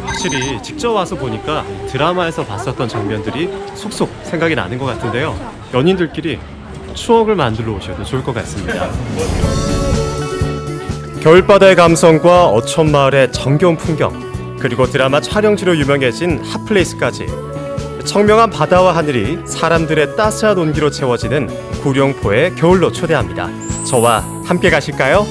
확실히 직접 와서 보니까 드라마에서 봤었던 장면들이 속속 생각이 나는 것 같은데요. 연인들끼리 추억을 만들어 오셔도 좋을 것 같습니다. 겨울바다의 감성과 어촌마을의 정겨운 풍경, 그리고 드라마 촬영지로 유명해진 핫플레이스까지 청명한 바다와 하늘이 사람들의 따스한 온기로 채워지는 구룡포의 겨울로 초대합니다. 저와 함께 가실까요?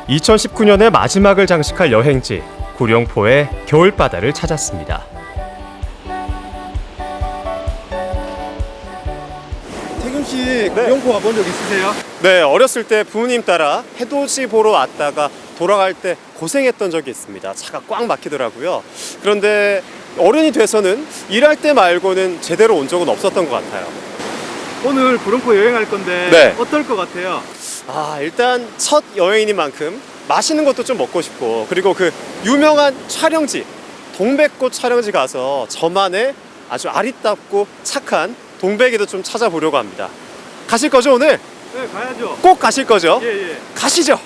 2019년의 마지막을 장식할 여행지 구룡포의 겨울바다를 찾았습니다. 태균씨, 구룡포 와본 적 있으세요? 네, 어렸을 때 부모님 따라 해돋이 보러 왔다가 돌아갈 때 고생했던 적이 있습니다. 차가 꽉 막히더라고요. 그런데 어른이 돼서는 일할 때 말고는 제대로 온 적은 없었던 것 같아요. 오늘 구룡포 여행할 건데 네. 어떨 것 같아요? 일단 첫 여행이니만큼 맛있는 것도 좀 먹고 싶고, 그리고 그 유명한 촬영지 동백꽃 촬영지 가서 저만의 아주 아리따고 착한 동백이도 좀 찾아보려고 합니다. 가실 거죠 오늘? 네, 가야죠. 꼭 가실 거죠? 예. 가시죠.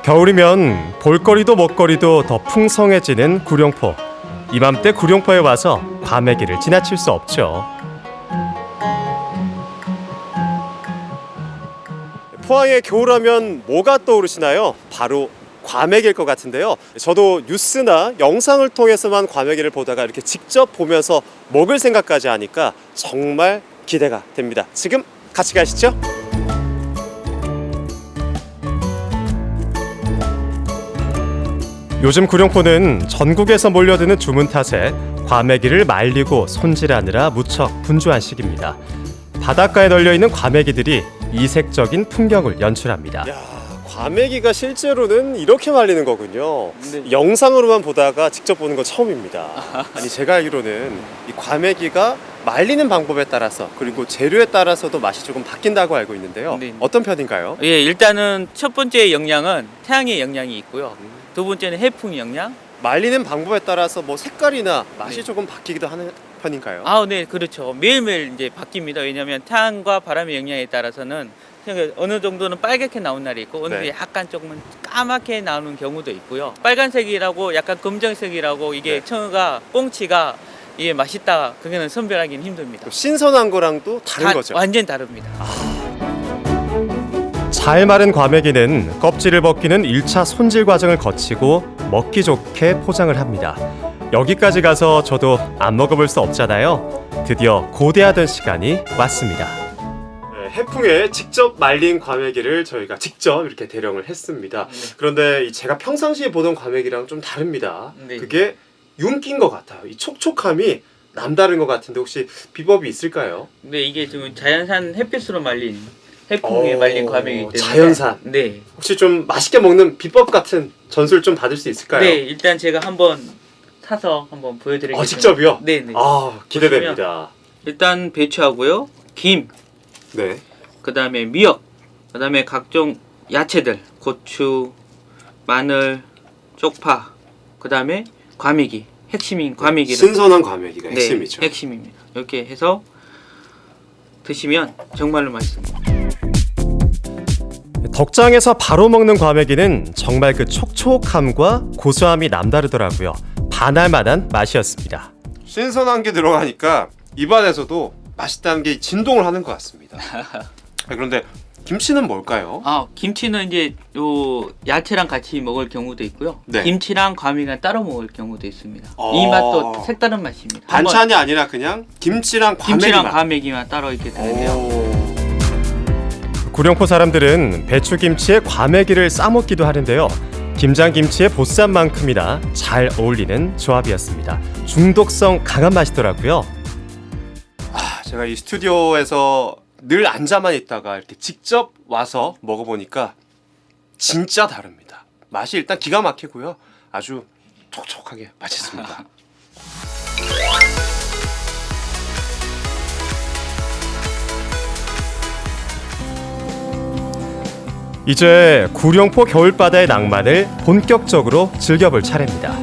겨울이면 볼거리도 먹거리도 더 풍성해지는 구룡포. 이맘때 구룡포에 와서 과메기를 지나칠 수 없죠. 포항의 겨울하면 뭐가 떠오르시나요? 바로 과메기일 것 같은데요. 저도 뉴스나 영상을 통해서만 과메기를 보다가 이렇게 직접 보면서 먹을 생각까지 하니까 정말 기대가 됩니다. 지금 같이 가시죠. 요즘 구룡포는 전국에서 몰려드는 주문 탓에 과메기를 말리고 손질하느라 무척 분주한 시기입니다. 바닷가에 널려있는 과메기들이 이색적인 풍경을 연출합니다. 과메기가 실제로는 이렇게 말리는 거군요. 네. 영상으로만 보다가 직접 보는 건 처음입니다. 아니, 제가 알기로는 이 과메기가 말리는 방법에 따라서, 그리고 재료에 따라서도 맛이 조금 바뀐다고 알고 있는데요. 네. 어떤 편인가요? 예, 일단은 첫 번째 영양은 태양의 영양이 있고요. 두 번째는 해풍 영양. 말리는 방법에 따라서 뭐 색깔이나 맛이 네. 조금 바뀌기도 하는 편인가요? 네, 그렇죠. 매일매일 이제 바뀝니다. 왜냐하면 태양과 바람의 영향에 따라서는 어느 정도는 빨갛게 나온 날이 있고, 어느 네. 약간 조금은 까맣게 나오는 경우도 있고요. 빨간색이라고 약간 검정색이라고 이게 네. 청어가 꽁치가 이게 맛있다, 그게는 선별하기는 힘듭니다. 신선한 거랑 또 다른 거죠? 완전 다릅니다. 잘 마른 과메기는 껍질을 벗기는 1차 손질 과정을 거치고 먹기 좋게 포장을 합니다. 여기까지 가서 저도 안 먹어볼 수 없잖아요. 드디어 고대하던 시간이 왔습니다. 해풍에 직접 말린 과메기를 저희가 직접 이렇게 대령을 했습니다. 네. 그런데 제가 평상시에 보던 과메기랑 좀 다릅니다. 네. 그게 윤기인 것 같아요. 이 촉촉함이 남다른 것 같은데 혹시 비법이 있을까요? 근데 이게 지금 자연산 햇빛으로 말린 해풍에 말린 과메기이기 때문에 자연산. 네. 혹시 좀 맛있게 먹는 비법 같은 전술 좀 받을 수 있을까요? 네, 일단 제가 한번 사서 한번 보여드리겠습니다. 직접이요? 네네. 기대됩니다. 일단 배추하고요, 김, 네. 그 다음에 미역, 그 다음에 각종 야채들, 고추, 마늘, 쪽파, 그 다음에 과메기, 핵심인 과메기를. 신선한 과메기가 네, 핵심이죠. 핵심입니다. 이렇게 해서 드시면 정말로 맛있습니다. 덕장에서 바로 먹는 과메기는 정말 그 촉촉함과 고소함이 남다르더라고요. 반할 만한 맛이었습니다. 신선한 게 들어가니까 입안에서도 맛있다는 게 진동을 하는 것 같습니다. 그런데 김치는 뭘까요? 김치는 이제 요 야채랑 같이 먹을 경우도 있고요. 네. 김치랑 과메기랑 따로 먹을 경우도 있습니다. 이 맛도 색다른 맛입니다. 반찬이 아니라 그냥 김치랑 김치랑 과메기만 따로 이렇게 드는데요. 구룡포 사람들은 배추김치에 과메기를 싸먹기도 하는데요. 김장김치의 보쌈만큼이나 잘 어울리는 조합이었습니다. 중독성 강한 맛이더라고요. 제가 이 스튜디오에서 늘 앉아만 있다가 이렇게 직접 와서 먹어보니까 진짜 다릅니다. 맛이 일단 기가 막히고요. 아주 촉촉하게 맛있습니다. 이제 구룡포 겨울바다의 낭만을 본격적으로 즐겨볼 차례입니다.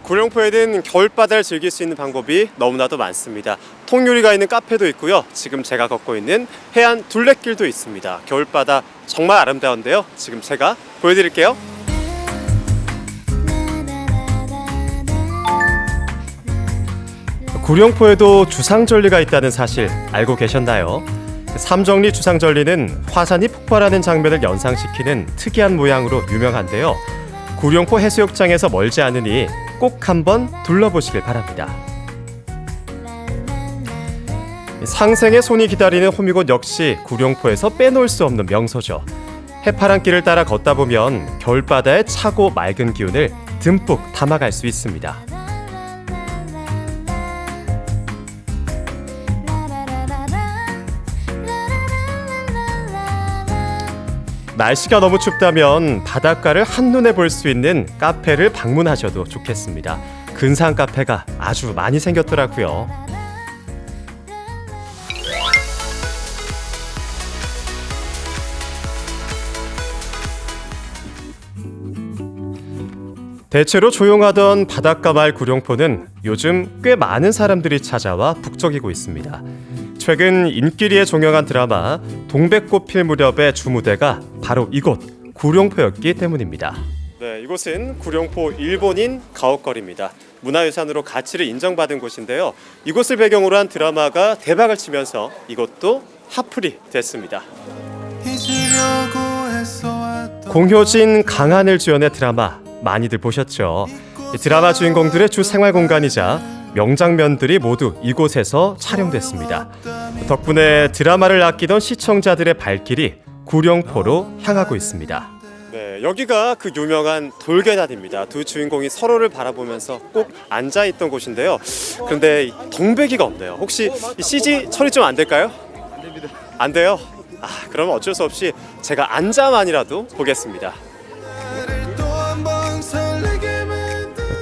구룡포에는 겨울바다를 즐길 수 있는 방법이 너무나도 많습니다. 통유리가 있는 카페도 있고요. 지금 제가 걷고 있는 해안 둘레길도 있습니다. 겨울바다 정말 아름다운데요. 지금 제가 보여드릴게요. 구룡포에도 주상절리가 있다는 사실 알고 계셨나요? 삼정리 주상절리는 화산이 폭발하는 장면을 연상시키는 특이한 모양으로 유명한데요. 구룡포 해수욕장에서 멀지 않으니 꼭 한번 둘러보시길 바랍니다. 상생의 손이 기다리는 호미곶 역시 구룡포에서 빼놓을 수 없는 명소죠. 해파란 길을 따라 걷다 보면 겨울바다의 차고 맑은 기운을 듬뿍 담아갈 수 있습니다. 날씨가 너무 춥다면 바닷가를 한눈에 볼 수 있는 카페를 방문하셔도 좋겠습니다. 근사한 카페가 아주 많이 생겼더라고요. 대체로 조용하던 바닷가 마을 구룡포는 요즘 꽤 많은 사람들이 찾아와 북적이고 있습니다. 최근 인기리에 종영한 드라마 동백꽃 필 무렵의 주무대가 바로 이곳 구룡포였기 때문입니다. 네, 이곳은 구룡포 일본인 가옥거리입니다. 문화유산으로 가치를 인정받은 곳인데요. 이곳을 배경으로 한 드라마가 대박을 치면서 이곳도 핫플이 됐습니다. 공효진, 강한을 주연의 드라마 많이들 보셨죠? 이 드라마 주인공들의 주 생활 공간이자 명장면들이 모두 이곳에서 촬영됐습니다. 덕분에 드라마를 아끼던 시청자들의 발길이 구룡포로 향하고 있습니다. 네, 여기가 그 유명한 돌계단입니다. 두 주인공이 서로를 바라보면서 꼭 앉아있던 곳인데요. 그런데 동백이가 없네요. 혹시 이 CG 처리 좀 안 될까요? 안 됩니다. 안 돼요? 그럼 어쩔 수 없이 제가 앉아만이라도 보겠습니다.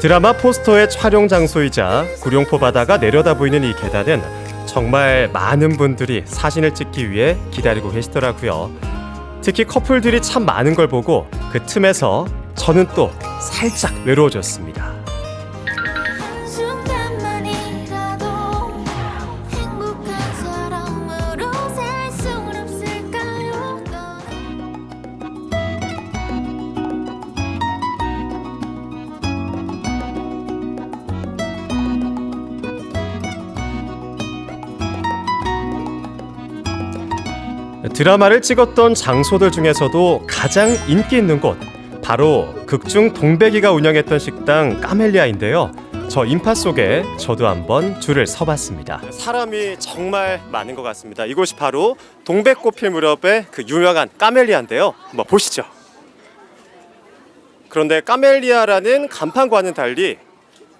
드라마 포스터의 촬영 장소이자 구룡포 바다가 내려다 보이는 이 계단은 정말 많은 분들이 사진을 찍기 위해 기다리고 계시더라고요. 특히 커플들이 참 많은 걸 보고 그 틈에서 저는 또 살짝 외로워졌습니다. 드라마를 찍었던 장소들 중에서도 가장 인기 있는 곳, 바로 극중 동백이가 운영했던 식당 까멜리아인데요. 저 인파 속에 저도 한번 줄을 서봤습니다. 사람이 정말 많은 것 같습니다. 이곳이 바로 동백꽃 필 무렵의 그 유명한 까멜리아인데요. 한번 보시죠. 그런데 까멜리아라는 간판과는 달리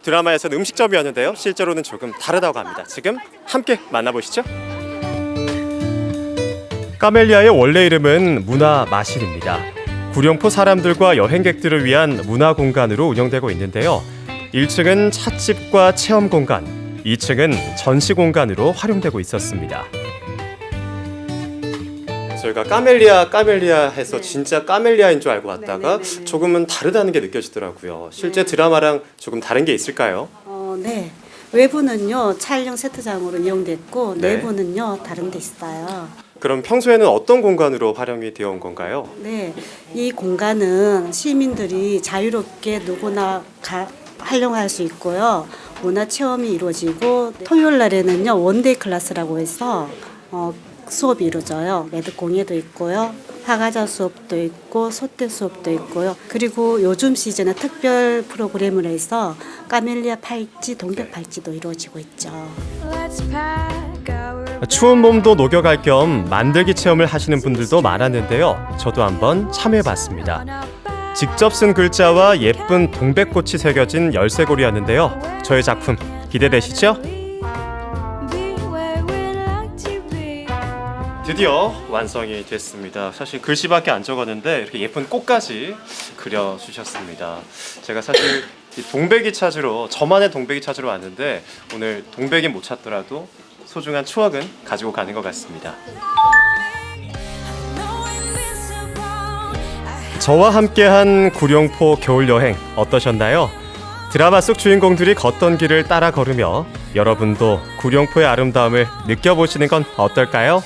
드라마에서는 음식점이었는데요. 실제로는 조금 다르다고 합니다. 지금 함께 만나보시죠. 까멜리아의 원래 이름은 문화마실입니다. 구룡포 사람들과 여행객들을 위한 문화 공간으로 운영되고 있는데요. 1층은 찻집과 체험 공간, 2층은 전시 공간으로 활용되고 있었습니다. 저희가 까멜리아 해서 진짜 까멜리아인 줄 알고 왔다가 조금은 다르다는 게 느껴지더라고요. 실제 드라마랑 조금 다른 게 있을까요? 네. 외부는요 촬영 세트장으로 이용됐고 네. 내부는요 다른 데 있어요. 그럼 평소에는 어떤 공간으로 활용이 되어 온 건가요? 네, 이 공간은 시민들이 자유롭게 누구나 활용할 수 있고요. 문화 체험이 이루어지고 토요일 날에는요 원데이 클래스라고 해서 수업이 이루어져요. 매듭 공예도 있고요. 화가자 수업도 있고 소떼 수업도 있고요. 그리고 요즘 시즌에 특별 프로그램을 해서 까멜리아 팔찌, 동백 팔찌도 이루어지고 있죠. 추운 몸도 녹여갈 겸 만들기 체험을 하시는 분들도 많았는데요. 저도 한번 참여해봤습니다. 직접 쓴 글자와 예쁜 동백꽃이 새겨진 열쇠고리였는데요. 저의 작품 기대되시죠? 드디어 완성이 됐습니다. 사실 글씨밖에 안 적었는데 이렇게 예쁜 꽃까지 그려주셨습니다. 제가 사실 이 동백이 찾으러, 저만의 동백이 찾으러 왔는데 오늘 동백이 못 찾더라도 소중한 추억은 가지고 가는 것 같습니다. 저와 함께한 구룡포 겨울 여행 어떠셨나요? 드라마 속 주인공들이 걷던 길을 따라 걸으며 여러분도 구룡포의 아름다움을 느껴보시는 건 어떨까요?